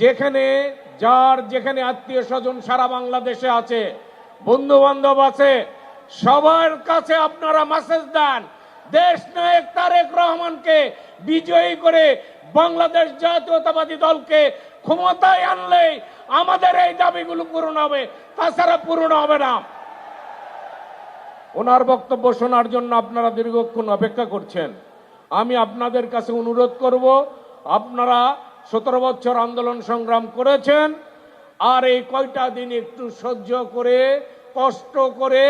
যেখানে যার যেখানে আত্মীয় স্বজন সারা বাংলাদেশে আছে, বন্ধু বান্ধব আছে, সবার কাছে আপনারা মেসেজ দেন, দেশ নায়ক তারেক রহমানকে বিজয়ী করে বাংলাদেশ জাতীয়তাবাদী দলকে ক্ষমতায় আনলেই আমাদের এই দাবিগুলো পূরণ হবে, তাছাড়া পূরণ হবে না। ওনার বক্তব্য শোনার জন্য আপনারা দীর্ঘক্ষণ অপেক্ষা করছেন। আমি আপনাদের কাছে অনুরোধ করব, আপনারা 17 বছর আন্দোলন সংগ্রাম করেছেন, আর এই কয়টা দিন একটু সহ্য করে কষ্ট করে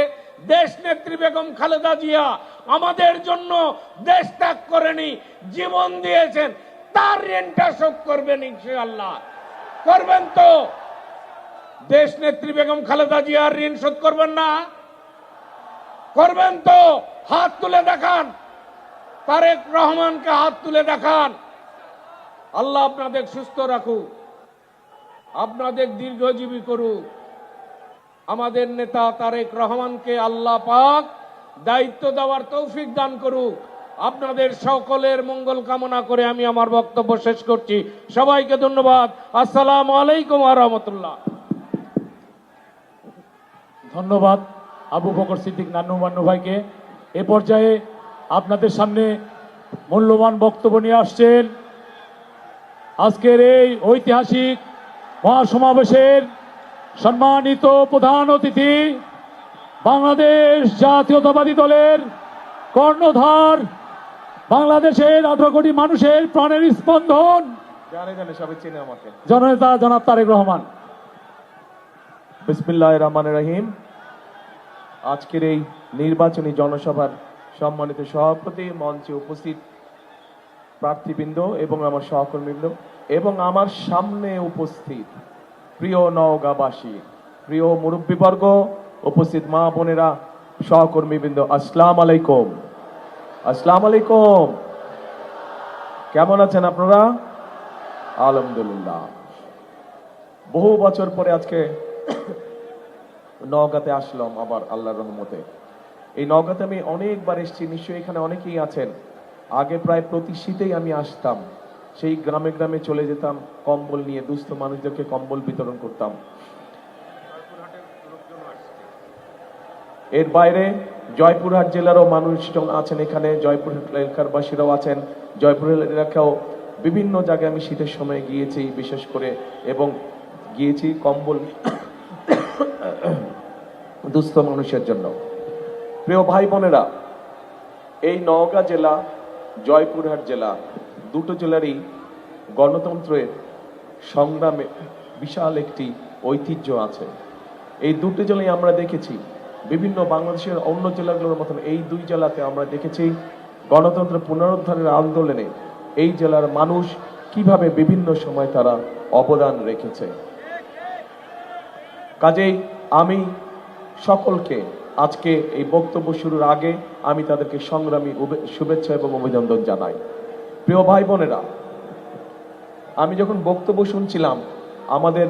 দেশ নেত্রী বেগম খালেদা জিয়া আমাদের জন্য দেশ ত্যাগ করেনি, জীবন দিয়েছেন, তার ঋণটা শোধ করবেন ইনশাআল্লাহ। করবেন তো? দেশ নেত্রী বেগম খালেদা জিয়ার ঋণ শোধ করবেন না? করবেন তো? হাত তুলে দেখান, তারেক রহমানকে হাত তুলে দেখান। আল্লাহ আপনাদের সুস্থ রাখুক, আপনাদের দীর্ঘজীবী করুক। আমাদের নেতা তারেক রহমানকে আল্লাহ পাক দায়িত্ব দেওয়ার তৌফিক দান করুক। আপনাদের সকলের মঙ্গল কামনা করে আমি আমার বক্তব্য শেষ করছি। সবাইকে ধন্যবাদ। আসসালামু আলাইকুম ওয়া রাহমাতুল্লাহ। ধন্যবাদ আবু বকর সিদ্দিক নান্নু মান্নু ভাইকে। এ পর্যায়ে আপনাদের সামনে মূল্যবান বক্তব্য নিয়ে আসছেন আজকের এই ঐতিহাসিক মহাসমাবেশের সম্মানিত প্রধান অতিথি, বাংলাদেশ জাতীয়তাবাদী দলের কর্ণধার, বাংলাদেশের 18 কোটি মানুষের প্রাণের স্পন্দন, সবাই চেনে আমাকে, জননেতা জনাব তারেক রহমান। বিসমিল্লাহির রহমানির রহিম। আজকের এই নির্বাচনী জনসভার সম্মানিত সভাপতি, মঞ্চে উপস্থিত প্রার্থীবৃন্দ এবং আমার সহকর্মীবৃন্দ এবং আমার সামনে উপস্থিত প্রিয় নওগাঁবাসী, প্রিয় মুরব্বীবর্গ, উপস্থিত মা বোনেরা, সহকর্মীবৃন্দ, আসসালামু আলাইকুম। আসসালামু আলাইকুম। কেমন আছেন আপনারা? আলহামদুলিল্লাহ। বহু বছর পরে আজকে নওগাঁতে আসলাম আবার আল্লাহর রহমতে। এই নওগাঁতে আমি অনেকবার এসেছি, নিশ্চয়ই এখানে অনেকেই আছেন। আগে প্রায় প্রতি শীতেই আমি আসতাম, সেই গ্রামে গ্রামে চলে যেতাম, কম্বল নিয়ে দুস্থ মানুষদেরকে কম্বল বিতরণ করতাম। এর বাইরে জয়পুরহাট জেলারও মানুষজন আছেন এখানে, জয়পুরহাট এলাকার বাসীরাও আছেন। জয়পুরহাট এলাকাও বিভিন্ন জায়গায় আমি শীতের সময় গিয়েছি বিশেষ করে, এবং গিয়েছি কম্বল দুস্থ মানুষের জন্য। প্রিয় ভাই বোনেরা, এই নওগাঁ জেলা, জয়পুরহাট জেলা, দুটো জেলারই গণতন্ত্রের সংগ্রামে বিশাল একটি ঐতিহ্য আছে। এই দুটো জেলায় আমরা দেখেছি, বিভিন্ন বাংলাদেশের অন্য জেলাগুলোর মতন এই দুই জেলাতে আমরা দেখেছি গণতন্ত্র পুনরুদ্ধারের আন্দোলনে এই জেলার মানুষ কিভাবে বিভিন্ন সময় তারা অবদান রেখেছে। কাজেই আমি সকলকে আজকে এই বক্তব্য শুরুর আগে আমি তাদেরকে সংগ্রামী শুভেচ্ছা এবং অভিনন্দন জানাই। প্রিয় ভাই বোনেরা, আমি যখন বক্তব্য শুনছিলাম, আমাদের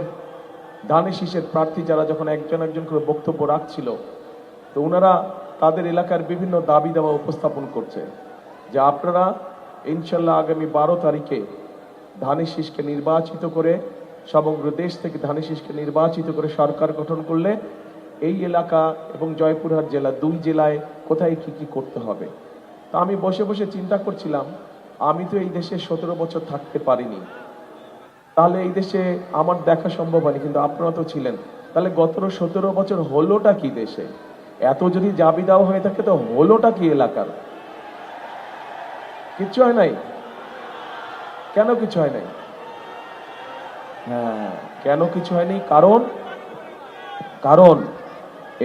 ধানের শীষের প্রার্থী যারা যখন একজন একজন করে বক্তব্য রাখছিল, তো ওনারা তাদের এলাকার বিভিন্ন দাবি দাওয়া উপস্থাপন করছে যে আপনারা ইনশাল্লাহ আগামী 12 তারিখে ধানের শীষকে নির্বাচিত করে, সমগ্র দেশ থেকে ধানের শীষকে নির্বাচিত করে সরকার গঠন করলে এই এলাকা এবং জয়পুরহাট জেলা, দুই জেলায় কোথায় কি কি করতে হবে। তা আমি বসে বসে চিন্তা করছিলাম, আমি তো এই দেশে 17 বছর থাকতে পারিনি, তাহলে এই দেশে আমার দেখা সম্ভব হয়নি, কিন্তু আপনারা তো ছিলেন। তাহলে গত 17 বছর হলোটা কি দেশে? এত যদি দাবি দেওয়া হয়ে থাকে তো হলোটা কি এলাকার? কিচ্ছু হয় নাই। কেন কিছু হয় নাই? হ্যাঁ, কেন কিছু হয়নি? কারণ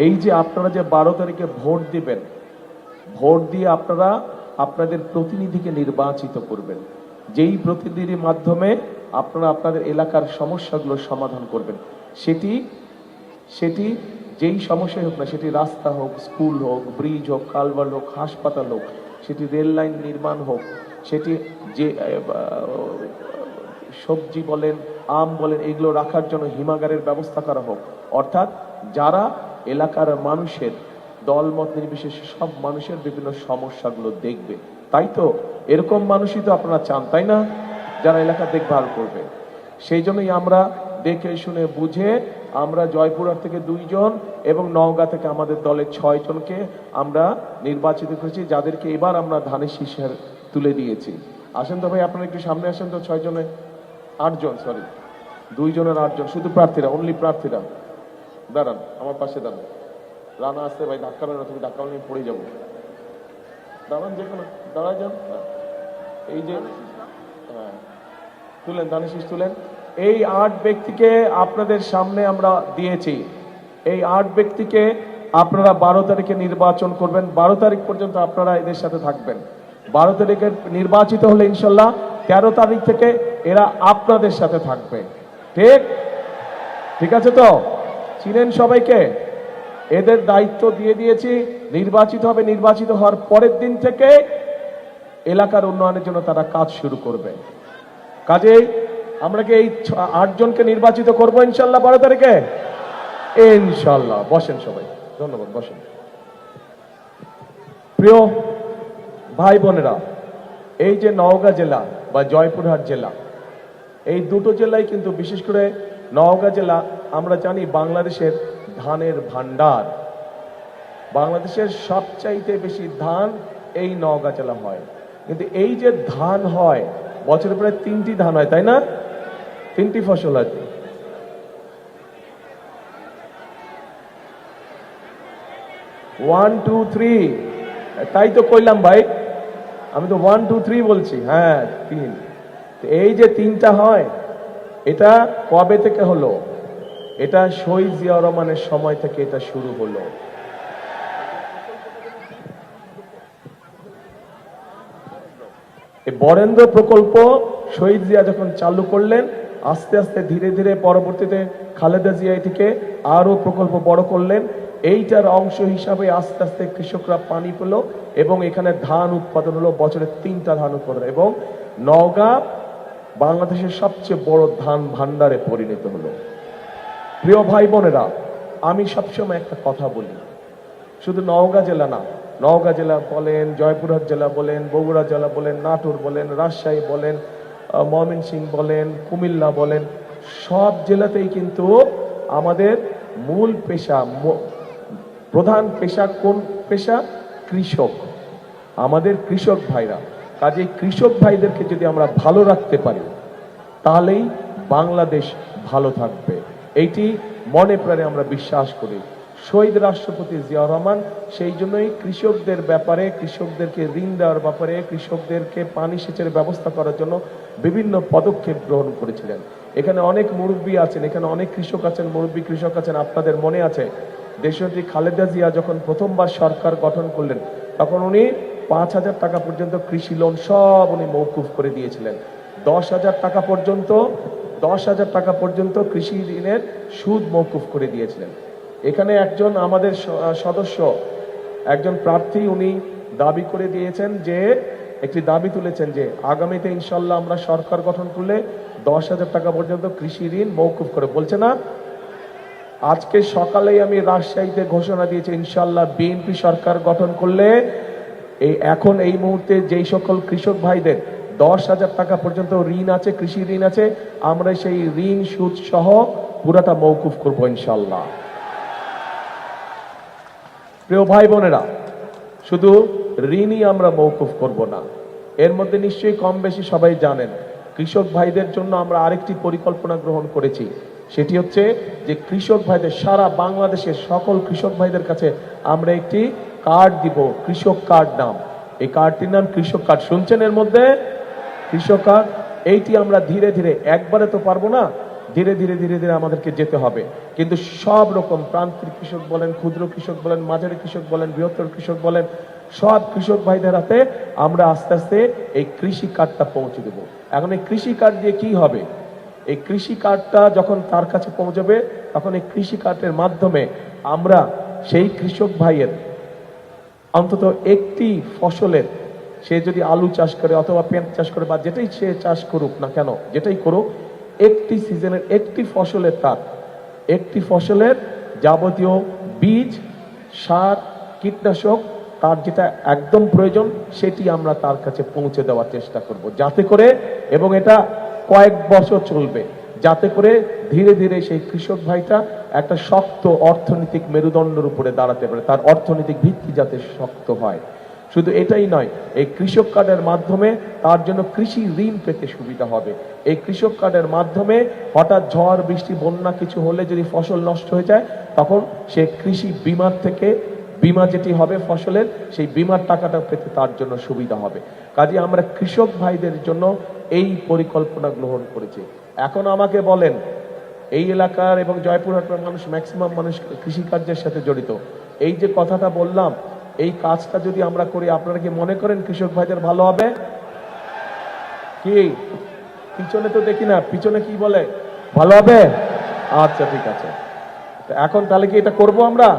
এই যে আপনারা যে 12 তারিখে ভোট দিবেন, ভোট দিয়ে আপনারা আপনাদের প্রতিনিধিকে নির্বাচিত করবেন, যেই প্রতিনিধির মাধ্যমে আপনারা আপনাদের এলাকার সমস্যাগুলো সমাধান করবেন। সেটি যেই সমস্যাই হোক না, সেটি রাস্তা হোক, স্কুল হোক, ব্রিজ হোক, কালভার্ট হোক, হাসপাতাল হোক, সেটি রেল লাইন নির্মাণ হোক, সেটি যে সবজি বলেন, আম বলেন, এগুলো রাখার জন্য হিমাগারের ব্যবস্থা করা হোক। অর্থাৎ যারা এলাকার মানুষের দলমত নির্বিশেষে সব মানুষের বিভিন্ন সমস্যাগুলো দেখবে, তাই তো এরকম মানুষই তো আপনারা চান, তাই না? যারা এলাকা দেখভাল করবে। সেই জন্যই আমরা দেখে শুনে বুঝে আমরা জয়পুরহাট থেকে 2 জন এবং নওগাঁ থেকে আমাদের দলের 6 জনকে আমরা নির্বাচিত করেছি, যাদেরকে এবার আমরা ধানের শীষের তুলে দিয়েছি। আসেন তো ভাই, আপনারা একটু সামনে আসেন তো। 6 জনে 8 জন, সরি 2 জনের 8 জন, শুধু প্রার্থীরা, অনলি প্রার্থীরা। দাঁড়ান, আমার পাশে দাঁড়ান। রানা আসতে ভাই, ধাক্কা মেরো না, তুমি ধাক্কা নিয়ে পড়ে যাবো। দাঁড়ান, যে কোনো দাঁড়ায় যান। এই যে হ্যাঁ, তুলেন, ধানের শীষ তুলেন। এই 8 ব্যক্তিকে আপনাদের সামনে আমরা দিয়েছি। এই 8 ব্যক্তিকে আপনারা 12 তারিখে নির্বাচন করবেন। 12 তারিখ পর্যন্ত আপনারা এদের সাথে থাকবেন। 12 তারিখে নির্বাচিত হলে ইনশাল্লাহ 13 তারিখ থেকে এরা আপনাদের সাথে থাকবে। ঠিক ঠিক আছে তো? চিনেন সবাইকে? এদের দায়িত্ব দিয়ে দিয়েছি। নির্বাচিত হবে, নির্বাচিত হওয়ার পরের দিন থেকে এলাকার উন্নয়নের জন্য তারা কাজ শুরু করবে। কাজেই আমরা কি এই 8 জনকে নির্বাচিত করবো ইনশাল্লাহ 12 তারিখে? ইনশাল্লাহ। বসেন সবাই, ধন্যবাদ, বসেন। প্রিয় ভাই বোনেরা, এই যে নওগাঁ জেলা বা জয়পুরহাট জেলা, এই দুটো জেলায় কিন্তু, বিশেষ করে নওগাঁ জেলা, আমরা জানি বাংলাদেশের ধানের ভান্ডার। বাংলাদেশের সবচাইতে বেশি ধান এই নওগাঁ জেলা হয়। কিন্তু এই যে ধান হয়, বছরে প্রায় 3টি ধান হয়, তাই না? 3টি ফসল হয়। 1 2 3, তাই তো কইলাম ভাই, আমি তো 1 2 3 বলছি। হ্যাঁ, 3। এই যে 3টা হয়, এটা কবে থেকে হলো? এটা শহীদ জিয়াউর রহমানের সময় থেকে এটা শুরু হলো। এই বরেন্দ্র প্রকল্প শহীদ জিয়া যখন চালু করলেন, আস্তে আস্তে ধীরে ধীরে পরবর্তীতে খালেদা জিয়া থেকে আরো প্রকল্প বড় করলেন। এইটার অংশ হিসাবে আস্তে আস্তে কৃষকরা পানি পেল এবং এখানে ধান উৎপাদন হলো। বছরে 3টা ধান উৎপাদন, এবং নওগাঁ বাংলাদেশের সবচেয়ে বড় ধান ভান্ডারে পরিণত হলো। প্রিয় ভাই বোনেরা, আমি সবসময় একটা কথা বলি, শুধু নওগাঁ জেলা না, নওগাঁ জেলা বলেন, জয়পুরহাট জেলা বলেন, বগুড়া জেলা বলেন, নাটোর বলেন, রাজশাহী বলেন, ময়মনসিংহ বলেন, কুমিল্লা বলেন, সব জেলাতেই কিন্তু আমাদের মূল পেশা, প্রধান পেশা কোন পেশা? কৃষক। আমাদের কৃষক ভাইরা। কাজে কৃষক ভাইদেরকে যদি আমরা ভালো রাখতে পারি, তাহলেই বাংলাদেশ ভালো থাকবে। এইটি মনে প্রাণে আমরা বিশ্বাস করি। শহীদ রাষ্ট্রপতি জিয়াউর রহমান সেই জন্যই কৃষকদের ব্যাপারে, কৃষকদেরকে ঋণ দেওয়ার ব্যাপারে, কৃষকদেরকে পানি সেচের ব্যবস্থা করার জন্য বিভিন্ন পদক্ষেপ গ্রহণ করেছিলেন। এখানে অনেক মুরব্বী আছেন, এখানে অনেক কৃষক আছেন, মুরব্বী কৃষক আছেন। আপনাদের মনে আছে, দেশনেত্রী খালেদা জিয়া যখন প্রথমবার সরকার গঠন করলেন, তখন উনি 5,000 টাকা পর্যন্ত কৃষি লোন সব উনি মওকুফ করে দিয়েছিলেন। 10,000 টাকা পর্যন্ত, 10,000 টাকা পর্যন্ত কৃষি ঋণের সুদ মওকুফ করে দিয়েছিলেন। এখানে একজন আমাদের সদস্য, একজন প্রার্থী, উনি দাবি করে দিয়েছেন যে, একটি দাবি তুলেছেন যে আগামীতে ইনশাল্লাহ আমরা সরকার গঠন করলে 10,000 টাকা পর্যন্ত কৃষি ঋণ মওকুফ করে, বলছে না? আজকে সকালেই আমি রাজশাহীতে ঘোষণা দিয়েছি, ইনশাল্লাহ বিএনপি সরকার গঠন করলে এখন এই মুহূর্তে যেই সকল কৃষক ভাইদের 10,000 টাকা পর্যন্ত ঋণ আছে, কৃষি ঋণ আছে, আমরা সেই ঋণ সুদ সহ পুরাটা মওকুফ করবো ইনশাল্লাহ। প্রিয় ভাই বোনেরা, শুধু ঋণই আমরা মওকুফ করব না, এর মধ্যে নিশ্চয়ই কম বেশি সবাই জানেন, কৃষক ভাইদের জন্য আমরা আরেকটি পরিকল্পনা গ্রহণ করেছি। সেটি হচ্ছে যে কৃষক ভাইদের, সারা বাংলাদেশের সকল কৃষক ভাইদের কাছে আমরা একটি কার্ড দিব, কৃষক কার্ড নাম। এই কার্ডটির নাম কৃষক কার্ড। শুনছেন? এর মধ্যে কৃষক কার্ড। এইটি আমরা ধীরে ধীরে, একবারে তো পারবো না, ধীরে ধীরে ধীরে ধীরে আমাদেরকে যেতে হবে। কিন্তু সব রকম প্রান্তিক কৃষক বলেন, ক্ষুদ্র কৃষক বলেন, মাঝারি কৃষক বলেন, বৃহত্তর কৃষক বলেন, সব কৃষক ভাইদের হাতে আমরা আস্তে আস্তে এই কৃষি কার্ডটা পৌঁছে দেব। এখন এই কৃষি কার্ড দিয়ে কি হবে? এই কৃষি কার্ডটা যখন তার কাছে পৌঁছবে, তখন এই কৃষি কার্ডের মাধ্যমে আমরা সেই কৃষক ভাইয়ের অন্তত একটি ফসলের, সে যদি আলু চাষ করে অথবা পেঁয়াজ চাষ করে বা যেটাই সে চাষ করুক না কেন, যেটাই করুক, একটি সিজনের একটি ফসলের, তার একটি ফসলের যাবতীয় বীজ, সার, কীটনাশক, তার যেটা একদম প্রয়োজন সেটি আমরা তার কাছে পৌঁছে দেওয়ার চেষ্টা করব, যাতে করে, এবং এটা কয়েক বছর চলবে, যাতে করে ধীরে ধীরে সেই কৃষক ভাইটা একটা শক্ত অর্থনৈতিক মেরুদণ্ডের উপরে দাঁড়াতে পারে, তার অর্থনৈতিক ভিত্তি যাতে শক্ত হয়। শুধু এটাই নয়, এই কৃষক কার্ডের মাধ্যমে তার জন্য কৃষি ঋণ পেতে সুবিধা হবে। এই কৃষক কার্ডের মাধ্যমে হঠাৎ ঝড় বৃষ্টি বন্যা কিছু হলে যদি ফসল নষ্ট হয়ে যায়, তখন সে কৃষি বিমার থেকে বিমা যেটি হবে ফসলের, সেই বিমার টাকাটা পেতে তার জন্য সুবিধা হবে। কাজে আমরা কৃষক ভাইদের জন্য এই পরিকল্পনা গ্রহণ করেছি। এখন আমাকে বলেন, এই এলাকার এবং জয়পুরহাটের মানুষ, ম্যাক্সিমাম মানুষ কৃষিকার্যের সাথে জড়িত। এই যে কথাটা বললাম, এই কাজটা যদি আমরা করি, আপনারা কি মনে করেন কৃষক ভাইদের ভালো হবে? কি পিছনে তো দেখি না, পিছনে কি বলে ভালো হবে? আচ্ছা ঠিক আছে, এখন তাহলে কি এটা করব, আমরা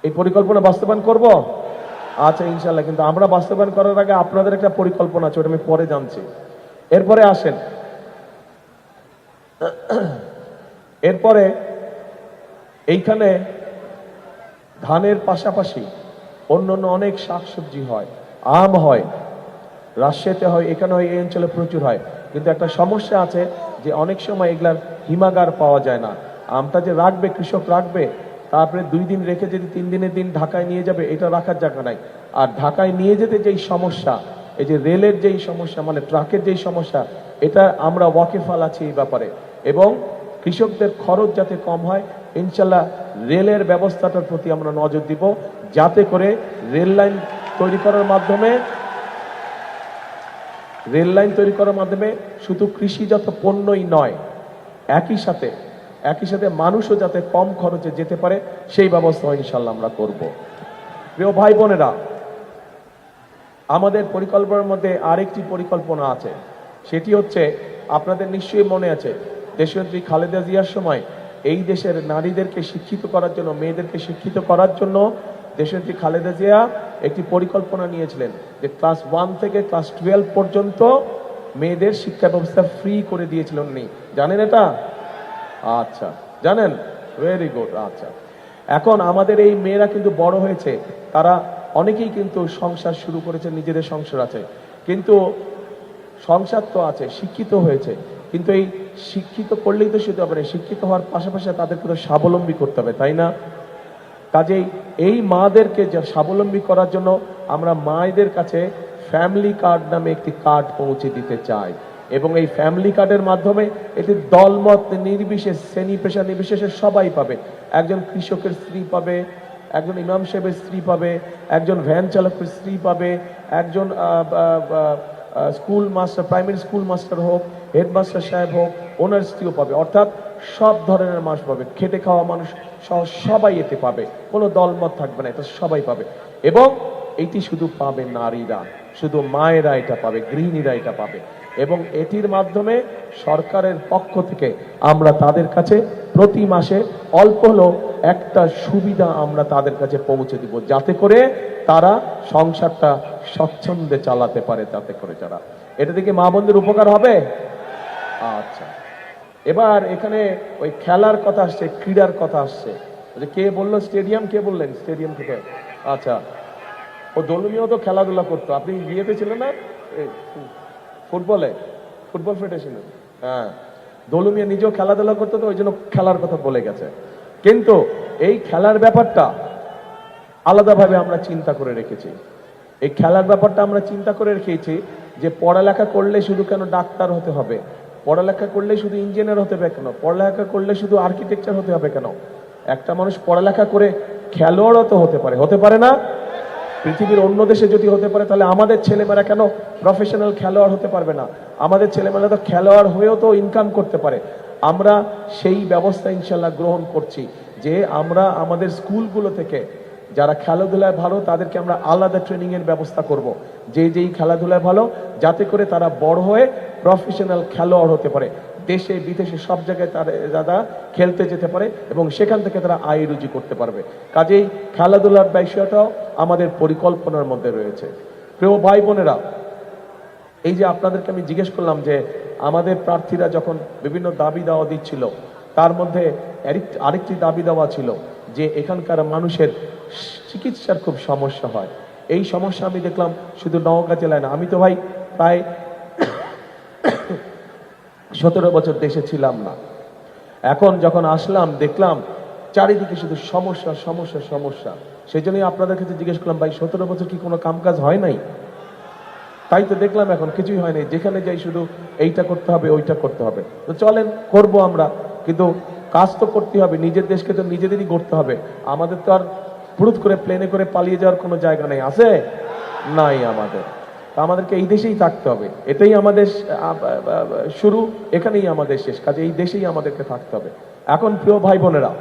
এই পরিকল্পনা বাস্তবায়ন করব? আচ্ছা ইনশাল্লাহ। কিন্তু আমরা বাস্তবায়ন করার আগে আপনাদের একটা পরিকল্পনা আছে, ওটা আমি পরে জানছি। এরপরে আসেন, এরপরে এইখানে ধানের পাশাপাশি অন্যান্য অনেক শাকসবজি হয়, আম হয়, রাজশাহীতে হয়, এখানে হয়, এই অঞ্চলে প্রচুর হয়। কিন্তু একটা সমস্যা আছে যে অনেক সময় এগুলার হিমাগার পাওয়া যায় না। আমটা যে রাখবে, কৃষক রাখবে, তারপরে 2 দিন রেখে যদি 3 দিনের দিন ঢাকায় নিয়ে যাবে, এটা রাখার জায়গা নাই। আর ঢাকায় নিয়ে যেতে যেই সমস্যা, এই যে রেলের যেই সমস্যা, মানে ট্রাকের যেই সমস্যা, এটা আমরা ওয়াকিফাল আছি এই ব্যাপারে। এবং কৃষকদের খরচ যাতে কম হয়, ইনশাল্লাহ রেলের ব্যবস্থাটার প্রতি আমরা নজর দিব, যাতে করে রেল লাইন তৈরি করার মাধ্যমে শুধু কৃষিজাত পণ্যই নয়, একই সাথে মানুষও যাতে কম খরচে যেতে পারে, সেই ব্যবস্থা ইনশাল্লাহ আমরা করব। প্রিয় ভাই বোনেরা, আমাদের পরিকল্পনার মধ্যে আরেকটি পরিকল্পনা আছে, সেটি হচ্ছে, আপনাদের নিশ্চয়ই মনে আছে, দেশনেত্রী খালেদা জিয়ার সময় এই দেশের নারীদেরকে শিক্ষিত করার জন্য, মেয়েদেরকে শিক্ষিত করার জন্য দেশনেত্রী খালেদা জিয়া একটি পরিকল্পনা নিয়েছিলেন যে ক্লাস 1 থেকে ক্লাস 12 পর্যন্ত মেয়েদের শিক্ষা ব্যবস্থা ফ্রি করে দিয়েছিলেন উনি। জানেন এটা? আচ্ছা জানেন, ভেরি গুড। আচ্ছা, এখন আমাদের এই মেয়েরা কিন্তু বড় হয়েছে, তারা অনেকেই কিন্তু সংসার শুরু করেছে, নিজেদের সংসার আছে, কিন্তু সংসার তো আছে, শিক্ষিত হয়েছে, কিন্তু এই শিক্ষিত করলেই তো শুধু হবে না, শিক্ষিত হওয়ার পাশাপাশি তাদেরকে তো স্বাবলম্বী করতে হবে, তাই না? কাজেই এই মাদেরকে স্বাবলম্বী করার জন্য আমরা মায়েদের কাছে ফ্যামিলি কার্ড নামে একটি কার্ড পৌঁছে দিতে চাই। এবং এই ফ্যামিলি কার্ডের মাধ্যমে এটি দলমত নির্বিশেষ, শ্রেণী পেশা নির্বিশেষে সবাই পাবে। একজন কৃষকের স্ত্রী পাবে, একজন ইমাম সাহেবের স্ত্রী পাবে, একজন ভ্যান চালকের স্ত্রী পাবে, একজন school master, primary school master হোক, হেডমাস্টার সাহেব হোক, ওনার স্ত্রীও পাবে। অর্থাৎ সব ধরনের মানুষ পাবে, খেটে খাওয়া মানুষ সবাই এতে পাবে, কোনো দলমত থাকবে না, এটা সবাই পাবে। এবং এটি শুধু পাবে নারীরা, শুধু মায়েরা এটা পাবে, গৃহিণীরা এটা পাবে। এবং এটির মাধ্যমে সরকারের পক্ষ থেকে আমরা তাদের কাছে প্রতি মাসে অল্প হলেও একটা সুবিধা আমরা তাদের কাছে পৌঁছে দিব, যাতে করে তারা সংসারটা স্বচ্ছন্দে চালাতে পারে, যাতে করে যারা এটা থেকে মা বোনদের উপকার হবে। আচ্ছা, এবার এখানে ওই খেলার কথা আসছে, ক্রীড়ার কথা আসছে। কে বললো স্টেডিয়াম? কে বললেন স্টেডিয়াম থেকে? আচ্ছা, ও দলুমিও তো খেলাধুলা করতো, আপনি বিয়েতে ছিলেন না? ফুটবল ফেডারেশনে, হ্যাঁ, দলুমিয়া নিজেও খেলাধুলা করতো, তো ওই জন্য খেলার কথা বলে গেছে। কিন্তু এই খেলার ব্যাপারটা আলাদাভাবে আমরা চিন্তা করে রেখেছি। এই খেলার ব্যাপারটা আমরা চিন্তা করে রেখেছি যে পড়ালেখা করলে শুধু কেন ডাক্তার হতে হবে, পড়ালেখা করলে শুধু ইঞ্জিনিয়ার হতে হবে কেন, পড়ালেখা করলে শুধু আর্কিটেকচার হতে হবে কেন? একটা মানুষ পড়ালেখা করে খেলোয়াড়ও তো হতে পারে না? পৃথিবীর অন্য দেশে যদি হতে পারে, তাহলে আমাদের ছেলেমেয়েরা কেন প্রফেশনাল খেলোয়াড় হতে পারবে না? আমাদের ছেলেমেয়েরা তো খেলোয়াড় হয়েও তো ইনকাম করতে পারে। আমরা সেই ব্যবস্থা ইনশাল্লাহ গ্রহণ করছি যে আমরা আমাদের স্কুলগুলো থেকে যারা খেলাধুলায় ভালো তাদেরকে আমরা আলাদা ট্রেনিং এর ব্যবস্থা করব, যেই খেলাধুলায় ভালো, যাতে করে তারা বড় হয়ে প্রফেশনাল খেলোয়াড় হতে পারে, দেশে বিদেশে সব জায়গায় তারা খেলতে যেতে পারে এবং সেখান থেকে তারা আয় রুজি করতে পারবে। কাজেই খেলাধুলার বিষয়টাও আমাদের পরিকল্পনার মধ্যে রয়েছে। প্রিয় ভাই বোনেরা, এই যে আপনাদেরকে আমি জিজ্ঞেস করলাম যে আমাদের প্রার্থীরা যখন বিভিন্ন দাবি দাওয়া দিচ্ছিল, তার মধ্যে আরেকটি দাবি দেওয়া ছিল যে এখানকার মানুষের চিকিৎসার খুব সমস্যা হয়। এই সমস্যা আমি দেখলাম শুধু নওগাঁ জেলায় না, আমি তো ভাই প্রায় 17 বছর দেশে ছিলাম না। এখন যখন আসলাম দেখলাম চারিদিকে শুধু সমস্যা সমস্যা সমস্যা। সেই জন্যই আপনাদের কাছে জিজ্ঞেস করলাম, ভাই 17 বছর কি কোনো কামকাজ হয় নাই? তাই তো দেখলাম এখন কিছুই হয়নি, যেখানে যাই শুধু এইটা করতে হবে ওইটা করতে হবে। তো চলেন করব আমরা, কিন্তু কাজ তো করতে হবে, নিজের দেশকে তো নিজেদেরই গড়তে হবে। আমাদের তো আর ফুরুত করে প্লেনে করে পালিয়ে যাওয়ার কোনো জায়গা নেই, আছে নাই আমাদের। তা আমাদেরকে এই দেশেই থাকতে হবে, এটাই আমাদের শুরু, এখানেই আমাদের শেষ, কাজে এই দেশেই আমাদেরকে থাকতে হবে। এখন প্রিয় ভাই বোনেরা,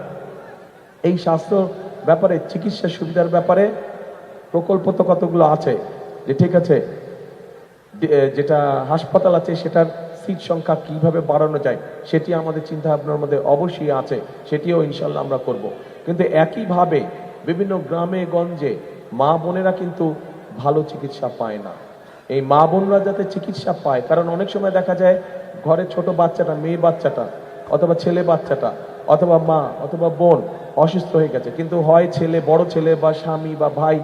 এই স্বাস্থ্য ব্যাপারে, চিকিৎসা সুবিধার ব্যাপারে প্রকল্প তো কতগুলো আছে, যে ঠিক আছে যেটা হাসপাতাল আছে সেটার সিট সংখ্যা কিভাবে বাড়ানো যায় সেটি আমাদের চিন্তা ভাবনার মধ্যে অবশ্যই আছে, সেটিও ইনশাল্লাহ আমরা করব। কিন্তু একইভাবে বিভিন্ন গ্রামে গঞ্জে মা বোনেরা কিন্তু ভালো চিকিৎসা পায় না। এই মা বোনরা যাতে চিকিৎসা পায়, কারণ অনেক সময় দেখা যায় ঘরে ছোট বাচ্চাটা, মেয়ে বাচ্চাটা অথবা ছেলে বাচ্চাটা অথবা মা অথবা বোন অসুস্থ হয়ে গেছে, কিন্তু হয় ছেলে, বড় ছেলে বা স্বামী বা ভাই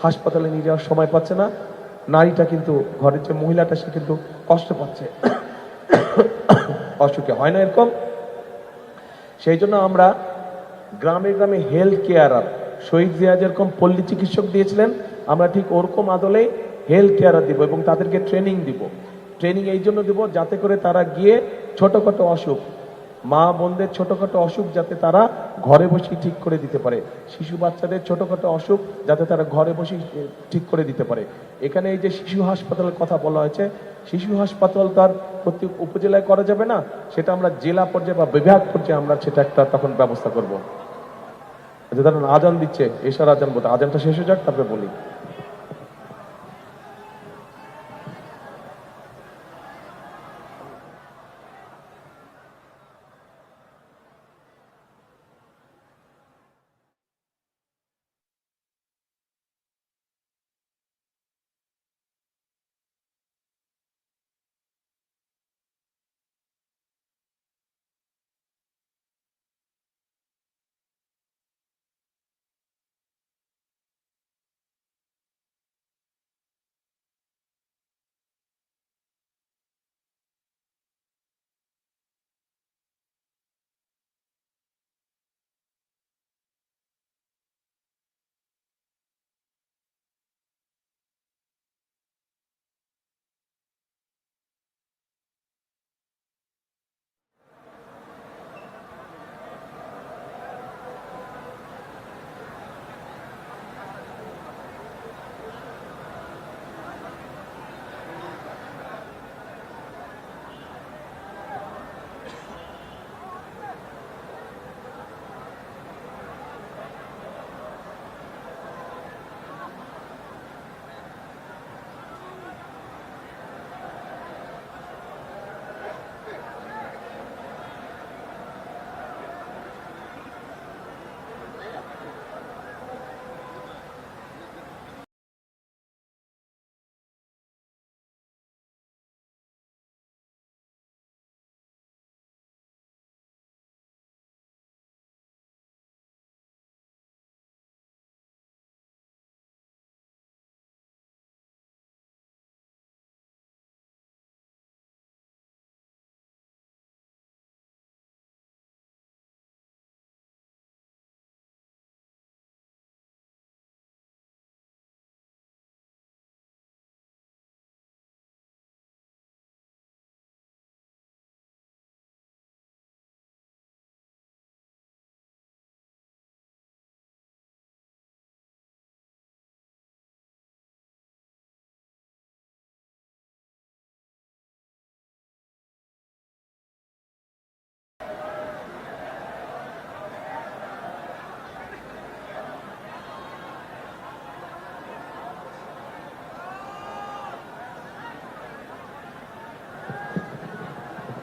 হাসপাতালে নিয়ে যাওয়ার সময় পাচ্ছে না, নারীটা কিন্তু ঘরের যে মহিলাটা সে কিন্তু কষ্ট পাচ্ছে অসুখে, হয় না এরকম? সেই জন্য আমরা গ্রামে গ্রামে হেলথ কেয়ারার, শহীদ জিয়া যেরকম পল্লী চিকিৎসক দিয়েছিলেন, আমরা ঠিক ওরকম আদলে হেলথ কেয়ারার দিব এবং তাদেরকে ট্রেনিং দিব। ট্রেনিং এই জন্য দিব যাতে করে তারা গিয়ে ছোটখাটো অসুখ, মা বোনদের ছোটখাটো অসুখ যাতে তারা ঘরে বসেই ঠিক করে দিতে পারে, শিশু বাচ্চাদের ছোটখাটো অসুখ যাতে তারা ঘরে বসেই ঠিক করে দিতে পারে। এখানে এই যে শিশু হাসপাতালের কথা বলা হয়েছে, শিশু হাসপাতাল তার প্রত্যেক উপজেলায় করা যাবে না, সেটা আমরা জেলা পর্যায়ে বা বিভাগ পর্যায়ে আমরা সেটা একটা তখন ব্যবস্থা করব। যে ধরুন আজান দিচ্ছে, এশার আজান বলতে, আজানটা শেষ হয়ে যাক তারপরে বলি।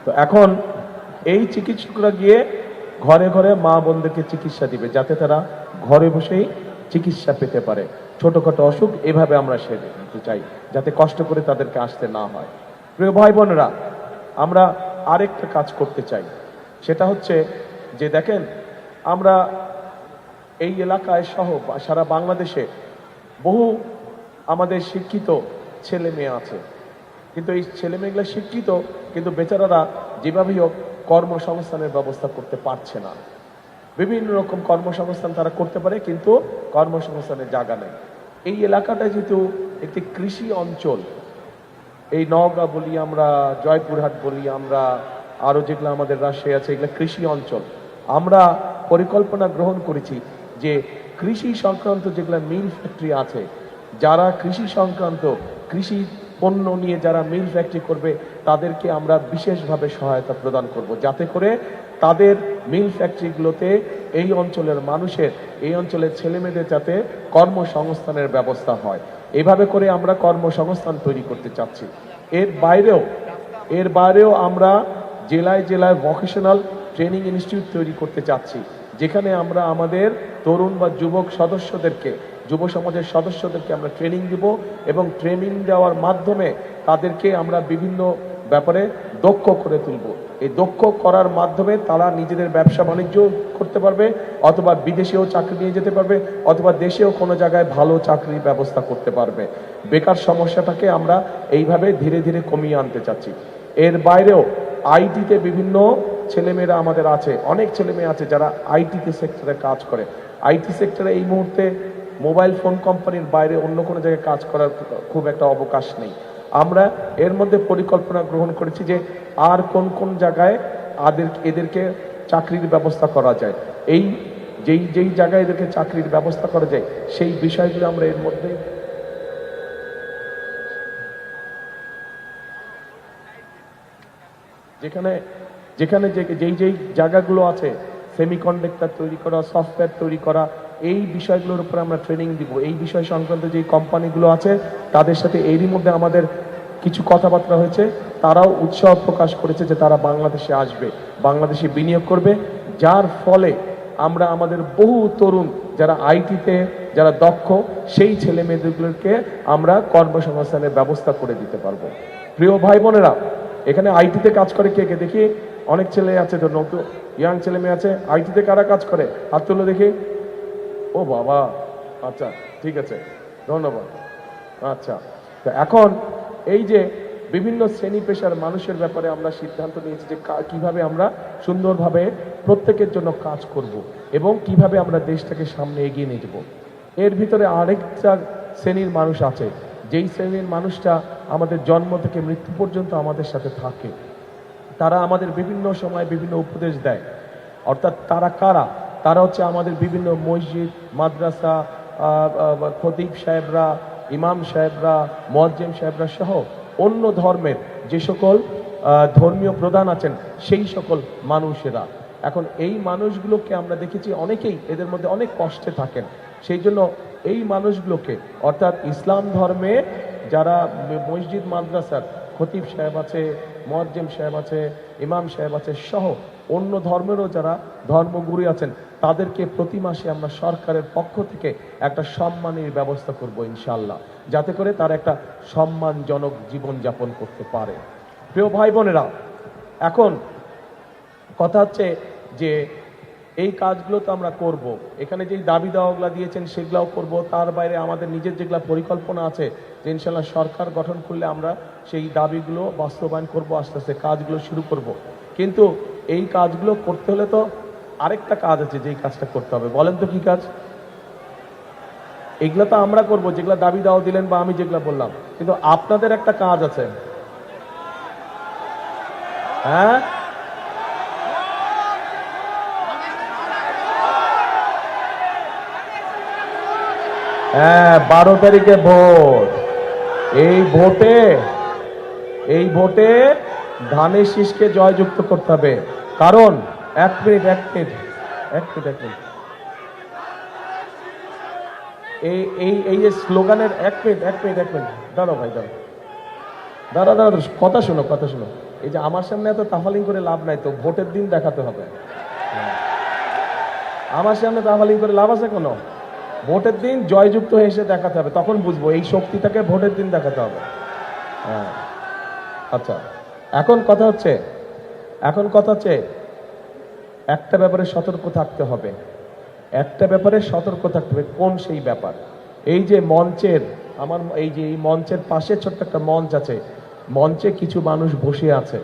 তো এখন এই চিকিৎসকরা গিয়ে ঘরে ঘরে মা বোনদেরকে চিকিৎসা দিবে, যাতে তারা ঘরে বসেই চিকিৎসা পেতে পারে। ছোটখাটো অসুখ এভাবে আমরা সেরে নিতে চাই, যাতে কষ্ট করে তাদেরকে আসতে না হয়। প্রিয় ভাই বোনেরা, আমরা আরেকটা কাজ করতে চাই, সেটা হচ্ছে যে দেখেন, আমরা এই এলাকায় সহ সারা বাংলাদেশে বহু আমাদের শিক্ষিত ছেলে মেয়ে আছে, কিন্তু এই ছেলে মেয়েগুলো শিক্ষিত কিন্তু বেচারারা যেভাবেই হোক কর্মসংস্থানের ব্যবস্থা করতে পারছে না। বিভিন্ন রকম কর্মসংস্থান তারা করতে পারে, কিন্তু কর্মসংস্থানের জায়গা নেই। এই এলাকাটা যেহেতু একটি কৃষি অঞ্চল, এই নওগাঁ বলি আমরা, জয়পুরহাট বলি আমরা, আরও যেগুলো আমাদের রাজশাহী আছে, এগুলো কৃষি অঞ্চল। আমরা পরিকল্পনা গ্রহণ করেছি যে কৃষি সংক্রান্ত যেগুলো মিল ফ্যাক্টরি আছে, যারা কৃষি সংক্রান্ত কৃষি পণ্য নিয়ে যারা মিল ফ্যাক্টরি করবে, তাদেরকে আমরা বিশেষভাবে সহায়তা প্রদান করব, যাতে করে তাদের মিল ফ্যাক্টরিগুলোতে এই অঞ্চলের মানুষের, এই অঞ্চলের ছেলেমেয়েদের যাতে কর্মসংস্থানের ব্যবস্থা হয়। এভাবে করে আমরা কর্মসংস্থান তৈরি করতে চাচ্ছি। এর বাইরেও আমরা জেলায় জেলায় ভোকেশনাল ট্রেনিং ইনস্টিটিউট তৈরি করতে চাচ্ছি, যেখানে আমরা আমাদের তরুণ বা যুবক সদস্যদেরকে, যুব সমাজের সদস্যদেরকে আমরা ট্রেনিং দিব, এবং ট্রেনিং দেওয়ার মাধ্যমে তাদেরকে আমরা বিভিন্ন ব্যাপারে দক্ষ করে তুলব। এই দক্ষ করার মাধ্যমে তারা নিজেদের ব্যবসা বাণিজ্য করতে পারবে, অথবা বিদেশেও চাকরি নিয়ে যেতে পারবে, অথবা দেশেও কোনো জায়গায় ভালো চাকরির ব্যবস্থা করতে পারবে। বেকার সমস্যাটাকে আমরা এইভাবে ধীরে ধীরে কমিয়ে আনতে চাচ্ছি। এর বাইরেও আইটিতে বিভিন্ন ছেলেমেয়েরা আমাদের আছে, অনেক ছেলেমেয়ে আছে যারা আইটিতে সেক্টরে কাজ করে। আইটি সেক্টরে এই মুহূর্তে মোবাইল ফোন কোম্পানির বাইরে অন্য কোনো জায়গায় কাজ করার খুব একটা অবকাশ নেই। আমরা এর মধ্যে পরিকল্পনা গ্রহণ করেছি যে আর কোন কোন জায়গায় এদেরকে চাকরির ব্যবস্থা করা যায়, এই যেই জায়গায় এদেরকে চাকরির ব্যবস্থা করা যায়, সেই বিষয়গুলো আমরা এর মধ্যে যেখানে যেই জায়গাগুলো আছে, সেমিকন্ডাক্টর তৈরি করা, সফটওয়্যার তৈরি করা, এই বিষয়গুলোর উপর আমরা ট্রেনিং দিব। এই বিষয় সংক্রান্ত যে কোম্পানিগুলো আছে তাদের সাথে এরই মধ্যে আমাদের কিছু কথাবার্তা হয়েছে, তারাও উৎসাহ প্রকাশ করেছে যে তারা বাংলাদেশে আসবে, বাংলাদেশে বিনিয়োগ করবে, যার ফলে আমরা আমাদের বহু তরুণ যারা আইটিতে যারা দক্ষ, সেই ছেলে মেয়েদেরকে আমরা কর্মসংস্থানের ব্যবস্থা করে দিতে পারবো। প্রিয় ভাই বোনেরা, এখানে আইটিতে কাজ করে কে কে দেখি? অনেক ছেলে আছে তো, নতুন ইয়াং ছেলে মেয়ে আছে। আইটিতে কারা কাজ করে? হাত তুলো দেখি। ও বাবা, আচ্ছা ঠিক আছে, ধন্যবাদ। আচ্ছা, তো এখন এই যে বিভিন্ন শ্রেণী পেশার মানুষের ব্যাপারে আমরা সিদ্ধান্ত নিয়েছি যে কিভাবে আমরা সুন্দরভাবে প্রত্যেকের জন্য কাজ করব, এবং কিভাবে আমরা দেশটাকে সামনে এগিয়ে নিয়ে যাব। এর ভিতরে আরেকটা শ্রেণীর মানুষ আছে, যেই শ্রেণীর মানুষটা আমাদের জন্ম থেকে মৃত্যু পর্যন্ত আমাদের সাথে থাকে। তারা আমাদের বিভিন্ন সময় বিভিন্ন উপদেশ দেয়। অর্থাৎ তারা কারা? তারা হচ্ছে আমাদের বিভিন্ন মসজিদ, মাদ্রাসা, খতিব সাহেবরা, ইমাম সাহেবরা, মুয়াজ্জিম সাহেবরা সহ অন্য ধর্মের যে সকল ধর্মীয় প্রধান আছেন, সেই সকল মানুষেরা। এখন এই মানুষগুলোকে আমরা দেখেছি অনেকেই এদের মধ্যে অনেক কষ্টে থাকেন। সেই জন্য এই মানুষগুলোকে, অর্থাৎ ইসলাম ধর্মে যারা মসজিদ মাদ্রাসার খতিব সাহেব আছে, মুয়াজ্জিম সাহেব আছে, ইমাম সাহেব আছে সহ অন্য ধর্মেরও যারা ধর্মগুরু আছেন, তাদেরকে প্রতি মাসে আমরা সরকারের পক্ষ থেকে একটা সম্মানের ব্যবস্থা করব ইনশাআল্লাহ, যাতে করে তারা একটা সম্মানজনক জীবন যাপন করতে পারে। প্রিয় ভাই বোনেরা, এখন কথা হচ্ছে যে এই কাজগুলো তো আমরা করব, এখানে যেই দাবি দাওয়াগুলো দিয়েছেন সেগুলাও করব, তার বাইরে আমাদের নিজের যেগুলো পরিকল্পনা আছে যে ইনশাআল্লাহ সরকার গঠন করলে আমরা সেই দাবিগুলো বাস্তবায়ন করব, আস্তে আস্তে কাজগুলো শুরু করব। কিন্তু এই কাজগুলো করতে হলে তো আরেকটা কাজ আছে, যেই কাজটা করতে হবে। বলেন তো কি কাজ? এগুলো তো আমরা করব, যেগুলো দাবি দাওয়া দিলেন বা আমি যেগুলো বললাম, কিন্তু আপনাদের একটা কাজ আছে। হ্যাঁ, হ্যাঁ, 12 তারিখে ভোট। এই ভোটে ধানের শীষকে জয়যুক্ত করতে হবে। কারণ এক মিনিট এই যে স্লোগানের এক মিনিট দাঁড়াও ভাই, দাঁড়া কথা শোনো। এই যে আমার সামনে এত তাফালিং করে লাভ নাই তো, ভোটের দিন দেখাতে হবে। আমার সামনে তাফালিং করে লাভ আছে কোনো? ভোটের দিন জয়যুক্ত হয়ে এসে দেখাতে হবে, তখন বুঝবো এই শক্তিটাকে ভোটের দিন দেখাতে হবে। হ্যাঁ, আচ্ছা, এখন কথা হচ্ছে একটা ব্যাপারে সতর্ক থাকতে হবে। কোন সেই ব্যাপার? এই যে মঞ্চের, এই মঞ্চের পাশে ছোট্ট একটা মঞ্চ আছে, মঞ্চে কিছু মানুষ বসে আছে।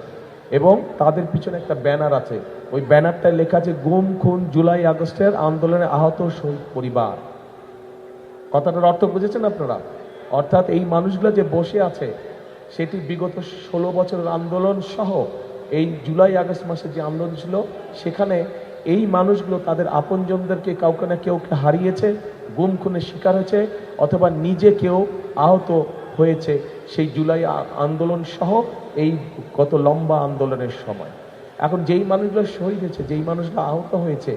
এবং তাদের পিছনে একটা ব্যানার আছে, ওই ব্যানারটায় লেখা আছে গুম খুন জুলাই আগস্টের আন্দোলনে আহত শহীদ পরিবার। কথাটার অর্থ বুঝেছেন আপনারা? অর্থাৎ এই মানুষগুলো যে বসে আছে সেটি বিগত 16 বছরের আন্দোলন সহ এই জুলাই আগস্ট মাসে যে আন্দোলন ছিল সেখানে এই মানুষগুলো তাদের আপনজনদেরকে কাউকে না কেউকে হারিয়েছে, গুম খুনের শিকার হয়েছে, অথবা নিজে কেউ আহত হয়েছে সেই জুলাই আন্দোলন সহ এই কত লম্বা আন্দোলনের সময়। এখন যেই মানুষগুলো শহীদ হয়েছে, যেই মানুষগুলো আহত হয়েছে,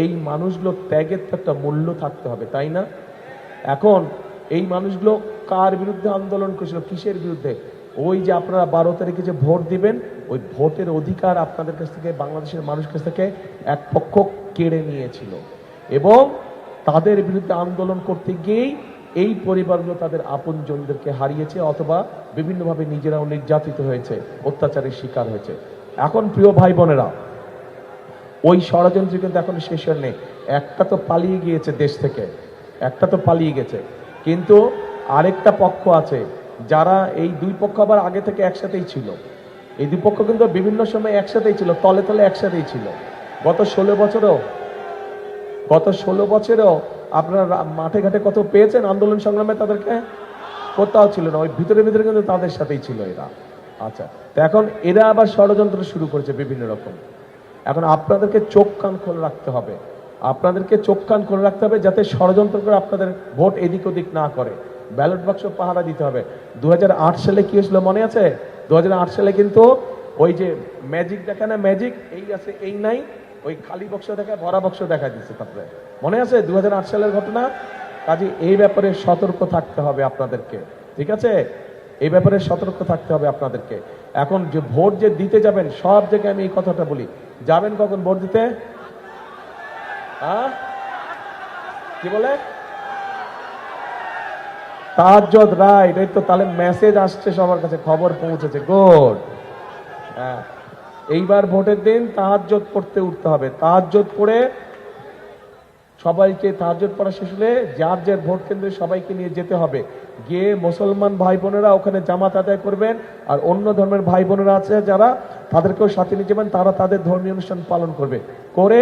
এই মানুষগুলো ত্যাগের তো একটা মূল্য থাকতে হবে, তাই না? এখন এই মানুষগুলো কার বিরুদ্ধে আন্দোলন করেছিল, কিসের বিরুদ্ধে? ওই যে আপনারা 12 তারিখে যে ভোট দিবেন, ওই ভোটের অধিকার আপনাদের কাছ থেকে, বাংলাদেশের মানুষের কাছ থেকে এক পক্ষ কেড়ে নিয়েছিল এবং তাদের বিরুদ্ধে আন্দোলন করতে গিয়েই এই পরিবারগুলো তাদের আপনজনদেরকে হারিয়েছে অথবা বিভিন্নভাবে নিজেরাও নির্যাতিত হয়েছে, অত্যাচারের শিকার হয়েছে। এখন প্রিয় ভাই বোনেরা, ওই ষড়যন্ত্র কিন্তু এখন শেষ হয় নেই। একটা তো পালিয়ে গিয়েছে দেশ থেকে, একটা তো পালিয়ে গেছে, কিন্তু আরেকটা পক্ষ আছে যারা, এই দুই পক্ষ আবার আগে থেকে একসাথেই ছিল। এই দুই পক্ষ কিন্তু বিভিন্ন সময় একসাথেই ছিল, তলে তলে একসাথেই ছিল। গত 16 বছরেও আপনারা মাঠে ঘাটে কত পেয়েছেন আন্দোলন সংগ্রামে, তাদেরকে কোথাও ছিল না, ওই ভিতরে ভিতরে কিন্তু তাদের সাথেই ছিল এরা। আচ্ছা, তো এখন এরা আবার ষড়যন্ত্র শুরু করেছে বিভিন্ন রকম। এখন আপনাদেরকে চোখ কান খোলা রাখতে হবে, আপনাদেরকে চোখ কান খোলা রাখতে হবে যাতে ষড়যন্ত্র করে আপনাদের ভোট এদিক ওদিক না করে। ব্যালট বাক্স পাহারা দিতে হবে। 2008 সালে কি হয়েছিল মনে আছে? 2008 সালে কিন্তু ওই যে ম্যাজিক দেখা না, ম্যাজিক এই আছে এই নাই, ওই খালি বক্স দেখায় ভরা বক্স দেখা দিচ্ছে। তারপরে মনে আছে 2008 সালের ঘটনা? কাজে এই ব্যাপারে সতর্ক থাকতে হবে আপনাদেরকে, ঠিক আছে? এই ব্যাপারে সতর্ক থাকতে হবে আপনাদেরকে। এখন যে ভোট যে দিতে যাবেন, সব জায়গায় আমি এই কথাটা বলি, যাবেন কখন ভোট দিতে? কি বলে? তাহাজ্জুদ, রাইট। এই তো, তাহলে মেসেজ আসছে সবার কাছে, খবর পৌঁছেছে, গুড। হ্যাঁ, এইবার ভোটের দিন তাহাজ্জুদ পড়তে উঠতে হবে। তাহাজ্জুদ পড়ে সবাইকে, তাহাজ্জুদ পড়া শেষ হলে যার যার ভোট কেন্দ্রে সবাইকে নিয়ে যেতে হবে। গিয়ে মুসলমান ভাই বোনেরা ওখানে জামাত আদায় করবেন, আর অন্য ধর্মের ভাই বোনেরা আছে যারা, তাদেরকেও সাথে নিয়ে যাবেন, তারা তাদের ধর্মীয় অনুষ্ঠান পালন করবে। করে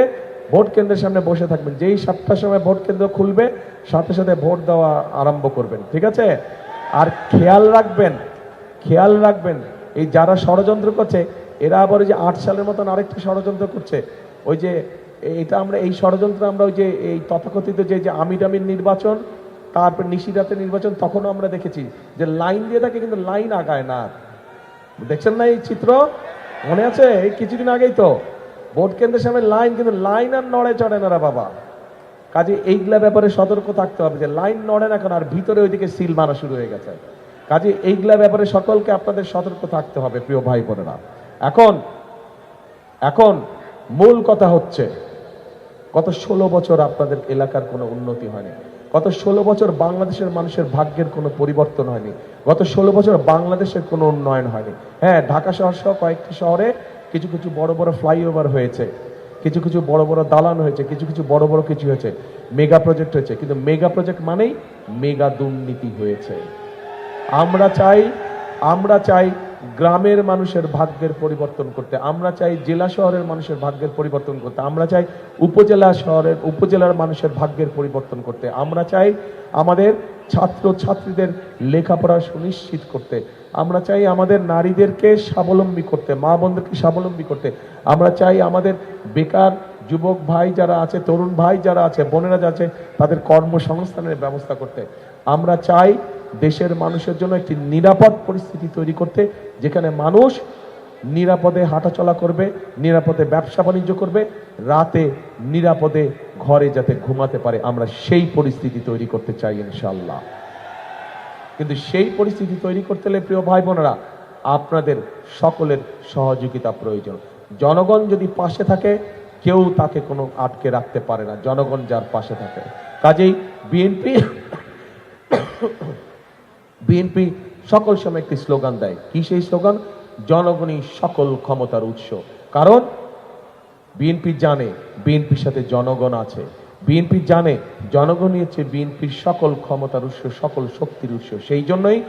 ভোট কেন্দ্রের সামনে বসে থাকবেন। যেই 7টার সময় ভোট কেন্দ্র খুলবে সাথে সাথে ভোট দেওয়া আরম্ভ করবেন, ঠিক আছে? আর খেয়াল রাখবেন এই যারা ষড়যন্ত্র করছে, এরা আবার ওই যে 8 সালের মতন আরেকটা ষড়যন্ত্র করছে। ওই যে এটা আমরা, এই ষড়যন্ত্র আমরা ওই যে এই তথাকথিত যে আমির নির্বাচন, তারপর নিশিরাতের নির্বাচন, তখনও আমরা দেখেছি যে লাইন দিয়ে থাকে কিন্তু লাইন আগায় না। দেখছেন না এই চিত্র? মনে আছে? এই কিছুদিন আগেই তো ভোট কেন্দ্রের সামনে লাইন, কিন্তু লাইন আর নড়ে চড়ে না রে বাবা। কাজে এইগুলা ব্যাপারে সতর্ক থাকতে হবে যে লাইন নড়ে না কেন, আর ভিতরে ওইদিকে সিল মারা শুরু হয়ে গেছে। কাজে এইগুলা ব্যাপারে সকলকে আপনাদের সতর্ক থাকতে হবে প্রিয় ভাই বোনেরা। এখন মূল কথা হচ্ছে, গত 16 বছর আপনাদের এলাকার কোনো উন্নতি হয়নি। গত 16 বছর বাংলাদেশের মানুষের ভাগ্যের কোনো পরিবর্তন হয়নি। গত 16 বছর বাংলাদেশের কোনো উন্নয়ন হয়নি। হ্যাঁ, ঢাকা শহর সহ কয়েকটি শহরে কিছু কিছু বড় বড় ফ্লাইওভার হয়েছে, কিছু কিছু বড় বড় দালান হয়েছে, কিছু কিছু বড় বড় কিছু হয়েছে, মেগা প্রজেক্ট হয়েছে। কিন্তু মেগা প্রজেক্ট মানেই মেগা দুর্নীতি হয়েছে। আমরা চাই গ্রামের মানুষের ভাগ্যের পরিবর্তন করতে, আমরা চাই জেলা শহরের মানুষের ভাগ্যের পরিবর্তন করতে, আমরা চাই উপজেলার মানুষের ভাগ্যের পরিবর্তন করতে, আমরা চাই আমাদের ছাত্র ছাত্রীদের লেখাপড়া সুনিশ্চিত করতে, আমরা চাই আমাদের নারীদেরকে স্বাবলম্বী করতে, মা বোনদেরকে স্বাবলম্বী করতে, আমরা চাই আমাদের বেকার যুবক ভাই যারা আছে, তরুণ ভাই যারা আছে, বোনেরা যারা আছে, তাদের কর্মসংস্থানের ব্যবস্থা করতে। আমরা চাই দেশের মানুষের জন্য একটি নিরাপদ পরিস্থিতি তৈরি করতে, যেখানে মানুষ নিরাপদে হাঁটাচলা করবে, নিরাপদে ব্যবসা বাণিজ্য করবে, রাতে নিরাপদে ঘরে যাতে ঘুমাতে পারে। আমরা সেই পরিস্থিতি তৈরি করতে চাই ইনশাআল্লাহ। কিন্তু সেই পরিস্থিতি তৈরি করতে হলে প্রিয় ভাই বোনেরা, আপনাদের সকলের সহযোগিতা প্রয়োজন। জনগণ যদি পাশে থাকে, কেউ তাকে কোনো আটকে রাখতে পারে না, জনগণ যার পাশে থাকে। কাজেই বিএনপি সকল সময় একটি স্লোগান দেয়। কি সেই স্লোগান? জনগণই সকল ক্ষমতার উৎস। কারণ বিএনপি জানে বিএনপির সাথে জনগণ আছে, বিএনপি জানে জনগণই হচ্ছে বিএনপির সকল ক্ষমতার উৎস, সকল শক্তির উৎস। সেই জন্যই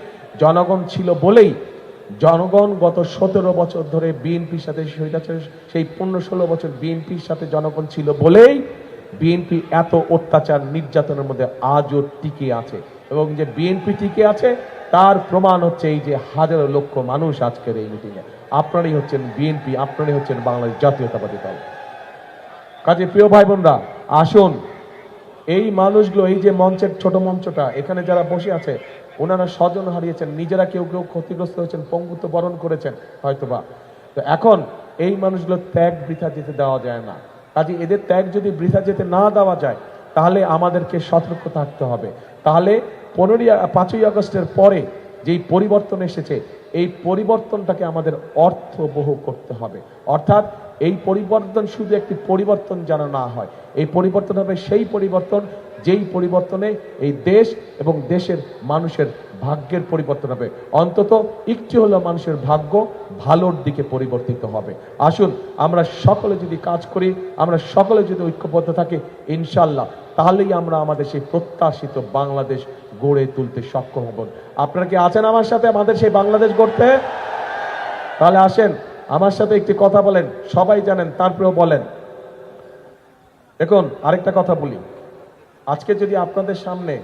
জনগণ ছিল বলেই জনগণ গত 17 বছর ধরে বিএনপির সাথে সেই 15-16 বছর বিএনপির সাথে জনগণ ছিল বলেই বিএনপি এত অত্যাচার নির্যাতনের মধ্যে আজও টিকে আছে। এবং যে বিএনপি টিকে আছে তার প্রমাণ হচ্ছে এই যে হাজারো লক্ষ মানুষ আজকের এই মিটিংয়ে। আপনারাই হচ্ছেন বিএনপি, আপনারাই হচ্ছেন বাংলাদেশ জাতীয়তাবাদী দল। কাজে প্রিয় ভাই বোনরা, আসুন এই মানুষগুলো, এই যে মঞ্চের ছোট মঞ্চটা, এখানে যারা বসে আছে ওনারা স্বজন হারিয়েছেন, নিজেরা কেউ কেউ ক্ষতিগ্রস্ত হয়েছেন, পঙ্গুত্ব বরণ করেছেন হয়তোবা। তো এখন এই মানুষগুলো ত্যাগ বৃথা যেতে দেওয়া যায় না। কাজে এদের ত্যাগ যদি বৃথা যেতে না দেওয়া যায় তাহলে আমাদেরকে সতর্ক থাকতে হবে। তাহলে 5ই আগস্টের পরে যেই পরিবর্তন এসেছে এই পরিবর্তনটাকে আমাদের অর্থবহ করতে হবে। অর্থাৎ এই পরিবর্তন শুধু একটি পরিবর্তন যেন না হয়, এই পরিবর্তন হবে সেই পরিবর্তন যেই পরিবর্তনে এই দেশ এবং দেশের মানুষের ভাগ্যের পরিবর্তন হবে। অন্তত একটু হলেও মানুষের ভাগ্য ভালোর দিকে পরিবর্তিত হবে। আসুন আমরা সকলে যদি কাজ করি, আমরা সকলে যদি ঐক্যবদ্ধ থাকি, ইনশাল্লাহ তাহলেই আমরা আমাদের সেই প্রত্যাশিত বাংলাদেশ গড়ে তুলতে সক্ষম হব। আপনারা কি আছেন আমার সাথে আমাদের সেই বাংলাদেশ গড়তে? তাহলে আসেন আমার সাথে একটি কথা বলেন, সবাই জানেন তারপরেও বলেন। দেখুন আরেকটা কথা বলি, আজকে যদি আপনাদের সামনে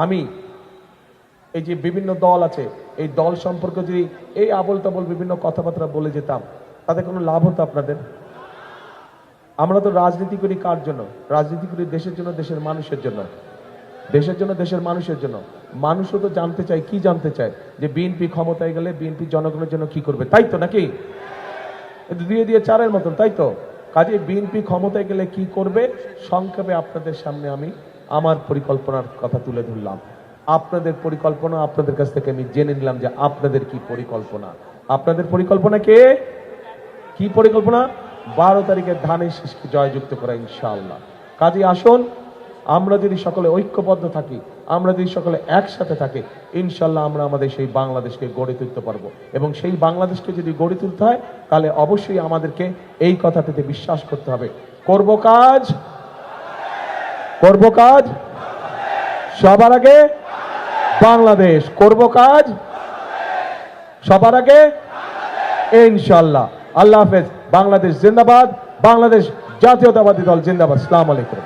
আমি এই যে বিভিন্ন দল আছে এই দল সম্পর্কে যদি এই আবল তাবল বিভিন্ন কথাবার্তা বলে যেতাম তাতে কোনো লাভ হতো আপনাদের? আমরা তো রাজনীতি করি কার জন্য? রাজনীতি করি দেশের জন্য, দেশের মানুষের জন্য, দেশের জন্য, দেশের মানুষের জন্য। মানুষও তো জানতে চায়, কি জানতে চায়? যে বিএনপি ক্ষমতায় গেলে বিএনপি জনগণের জন্য কি করবে, তাই তো নাকি? দিয়ে দিয়ে চারের মতন, তাই তো? কাজে বিএনপি ক্ষমতায় গেলে কি করবে সংক্ষেপে আপনাদের সামনে আমি আমার পরিকল্পনার কথা তুলে ধরলাম। আপনাদের পরিকল্পনা আপনাদের কাছ থেকে আমি জেনে নিলাম যে আপনাদের কি পরিকল্পনা। আপনাদের পরিকল্পনা কি পরিকল্পনা? 12 তারিখে ধানের শীষকে জয়যুক্ত করা ইনশাআল্লাহ। কাজে আসুন আমরা যদি সকলে ঐক্যবদ্ধ থাকি, আমরা যদি সকলে একসাথে থাকি, ইনশাল্লাহ আমরা আমাদের সেই বাংলাদেশকে গড়ে তুলতে পারবো। এবং সেই বাংলাদেশকে যদি গড়ে তুলতে হয় তাহলে অবশ্যই আমাদেরকে এই কথাটিতে বিশ্বাস করতে হবে, করব কাজ, করব কাজ সবার আগে বাংলাদেশ, করব কাজ সবার আগে ইনশাল্লাহ। আল্লাহ হাফেজ। বাংলাদেশ জিন্দাবাদ, বাংলাদেশ জাতীয়তাবাদী দল জিন্দাবাদ। আসসালামু আলাইকুম।